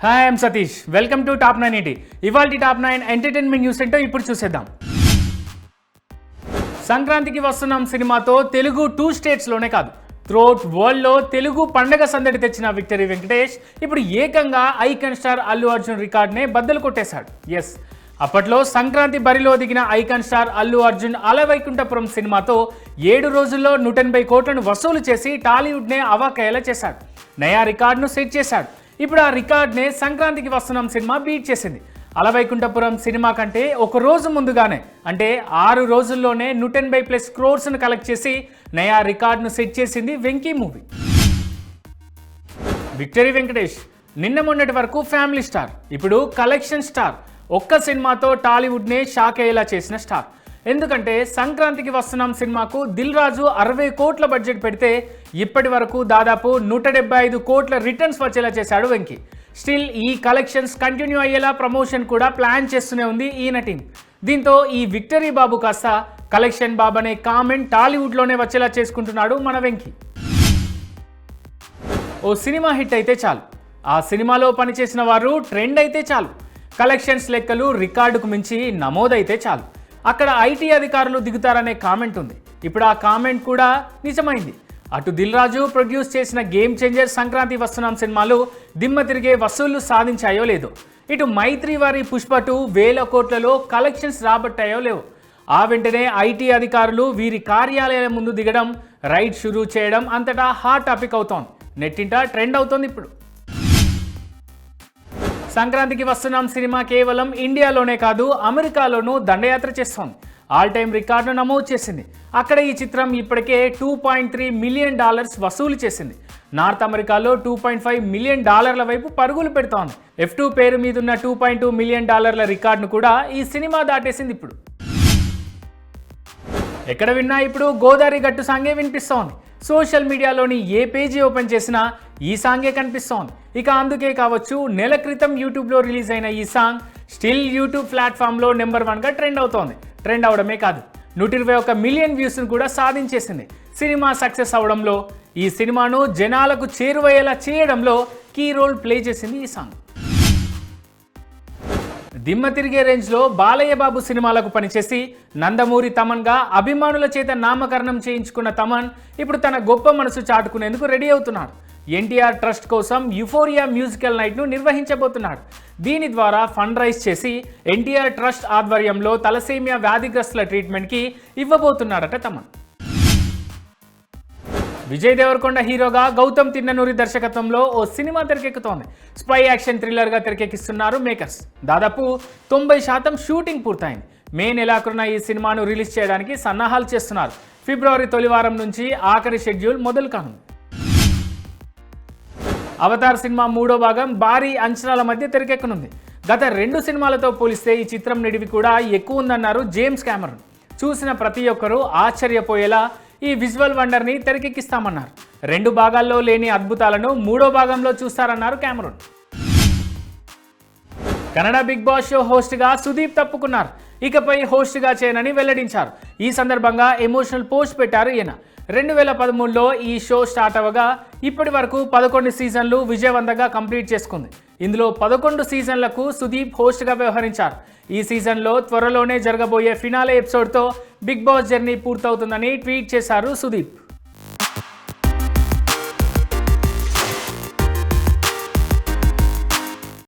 Hi I'm Satish, welcome to top 980. ఇవాల్టి top 9 entertainment news ఏంటో ఇప్పుడు చూసేద్దాం. సంక్రాంతికి వస్తున్నాం సినిమాతో తెలుగు 2 స్టేట్స్లోనే కాదు, త్రూఅవుట్ వరల్డ్లో తెలుగు పండగ సందడి తెచ్చిన విక్టరీ వెంకటేష్ ఇప్పుడు ఏకంగా ఐకాన్ స్టార్ అల్లు అర్జున్ రికార్డ్నే బద్దలు కొట్టేశాడు. ఎస్, అప్పట్లో సంక్రాంతి బరిలో దిగిన ఐకాన్ స్టార్ అల్లు అర్జున్ అలవైకుంఠపురం సినిమాతో 7 రోజుల్లో 180 కోట్లను వసూలు చేసి టాలీవుడ్నే అవాకయ్యేలా చేశాడు. నయా రికార్డును సెట్ చేశాడు. ఇప్పుడు ఆ రికార్డ్నే సంక్రాంతికి వస్తున్నాం సినిమా బీట్ చేసింది. అలవైకుంఠపురం సినిమా కంటే ఒక రోజు ముందుగానే, అంటే 6 రోజుల్లోనే 180+ క్రోర్స్ను కలెక్ట్ చేసి నయా రికార్డును సెట్ చేసింది వెంకీ మూవీ. విక్టరీ వెంకటేష్ నిన్న మొన్నటి వరకు ఫ్యామిలీ స్టార్, ఇప్పుడు కలెక్షన్ స్టార్. ఒక్క సినిమాతో టాలీవుడ్నే షాక్ అయ్యేలా చేసిన స్టార్. ఎందుకంటే సంక్రాంతికి వస్తున్నాం సినిమాకు దిల్ రాజు 60 కోట్ల బడ్జెట్ పెడితే ఇప్పటి వరకు దాదాపు 175 కోట్ల రిటర్న్స్ వచ్చేలా చేశాడు వెంకీ. స్టిల్ ఈ కలెక్షన్స్ కంటిన్యూ అయ్యేలా ప్రమోషన్ కూడా ప్లాన్ చేస్తూనే ఉంది ఈయన టీం. దీంతో ఈ విక్టరీ బాబు కాస్త కలెక్షన్ బాబు అనే కామెంట్ టాలీవుడ్లోనే వచ్చేలా చేసుకుంటున్నాడు మన వెంకీ. ఓ సినిమా హిట్ అయితే చాలు, ఆ సినిమాలో పనిచేసిన వారు ట్రెండ్ అయితే చాలు, కలెక్షన్స్ లెక్కలు రికార్డుకు మించి నమోదైతే చాలు, అక్కడ ఐటీ అధికారులు దిగుతారనే కామెంట్ ఉంది. ఇప్పుడు ఆ కామెంట్ కూడా నిజమైంది. అటు దిల్ రాజు ప్రొడ్యూస్ చేసిన గేమ్ చేంజర్ సంక్రాంతి వస్తున్నాం సినిమాలు దిమ్మ తిరిగే వసూళ్లు సాధించాయో లేదో, ఇటు మైత్రి వారి పుష్ప 2 వేల కోట్లలో కలెక్షన్స్ రాబట్టాయో లేవో, ఆ వెంటనే ఐటీ అధికారులు వీరి కార్యాలయాల ముందు దిగడం, రైడ్ షురూ చేయడం అంతటా హాట్ టాపిక్ అవుతోంది. నెట్టింట ట్రెండ్ అవుతోంది ఇప్పుడు. సంక్రాంతికి వస్తున్నాం సినిమా కేవలం ఇండియాలోనే కాదు, అమెరికాలోనూ దండయాత్ర చేస్తోంది. ఆల్ టైమ్ రికార్డును నమోదు చేసింది. అక్కడ ఈ చిత్రం ఇప్పటికే $2.3 మిలియన్ వసూలు చేసింది. నార్త్ అమెరికాలో $2.5 మిలియన్ వైపు పరుగులు పెడుతోంది. F2 పేరు మీదున్న $2.2 మిలియన్ రికార్డును కూడా ఈ సినిమా దాటేసింది. ఇప్పుడు ఎక్కడ విన్నా ఇప్పుడు గోదావరి గట్టు సాంగే వినిపిస్తోంది. సోషల్ మీడియాలోని ఏ పేజీ ఓపెన్ చేసినా ఈ సాంగే కనిపిస్తోంది. ఇక అందుకే కావచ్చు, నెల క్రితం యూట్యూబ్లో రిలీజ్ అయిన ఈ సాంగ్ స్టిల్ యూట్యూబ్ ప్లాట్ఫామ్లో నెంబర్ 1గా ట్రెండ్ అవుతోంది. ట్రెండ్ అవడమే కాదు, 121 మిలియన్ వ్యూస్ను కూడా సాధించేసింది. సినిమా సక్సెస్ అవడంలో, ఈ సినిమాను జనాలకు చేరువయ్యేలా చేయడంలో కీ రోల్ ప్లే చేసింది ఈ సాంగ్. దిమ్మ తిరిగే రేంజ్లో బాలయ్య బాబు సినిమాలకు పనిచేసి నందమూరి తమన్గా అభిమానుల చేత నామకరణం చేయించుకున్న తమన్ ఇప్పుడు తన గొప్ప మనసు చాటుకునేందుకు రెడీ అవుతున్నాడు. ఎన్టీఆర్ ట్రస్ట్ కోసం యుఫోరియా మ్యూజికల్ నైట్ను నిర్వహించబోతున్నాడు. దీని ద్వారా ఫండ్ రైజ్ చేసి ఎన్టీఆర్ ట్రస్ట్ ఆధ్వర్యంలో తలసేమియా వ్యాధిగ్రస్తుల ట్రీట్మెంట్కి ఇవ్వబోతున్నాడట తమన్. విజయ్ దేవరకొండ హీరోగా గౌతమ్ తిన్ననూరి దర్శకత్వంలో ఓ సినిమా తెరకెక్కుతోంది. స్పై యాక్షన్ థ్రిల్లర్గా తెరకెక్కిస్తున్నారు మేకర్స్. దాదాపు 90% షూటింగ్ పూర్తయింది. మే నెలాఖరున ఈ సినిమాను రిలీజ్ చేయడానికి సన్నాహాలు చేస్తున్నారు. ఫిబ్రవరి తొలి వారం నుంచి ఆఖరి షెడ్యూల్ మొదలు కానుంది. అవతార్ సినిమా 3వ భాగం భారీ అంచనాల మధ్య తెరకెక్కనుంది. గత 2 సినిమాలతో పోలిస్తే ఈ చిత్రం నిడివి కూడా ఎక్కువ ఉందన్నారు జేమ్స్ కెమెరన్. చూసిన ప్రతి ఒక్కరూ ఆశ్చర్యపోయేలా ఈ విజువల్ వండర్ని తెరకెక్కిస్తామన్నారు. 2 భాగాల్లో లేని అద్భుతాలను 3వ భాగంలో చూస్తారన్నారు Cameron. Kannada Bigg Boss show హోస్ట్గా సుదీప్ తప్పుకున్నారు. ఇకపై హోస్ట్గా చేయనని వెల్లడించారు. ఈ సందర్భంగా ఎమోషనల్ పోస్ట్ పెట్టారు ఈయన. 2013లో ఈ షో స్టార్ట్ అవ్వగా ఇప్పటి వరకు 11 సీజన్లు విజయవంతంగా కంప్లీట్ చేసుకుంది. ఇందులో 11 సీజన్లకు సుదీప్ హోస్ట్గా వ్యవహరించారు. ఈ సీజన్లో త్వరలోనే జరగబోయే ఫినాలే ఎపిసోడ్తో బిగ్ బాస్ జర్నీ పూర్తవుతుందని ట్వీట్ చేశారు సుదీప్.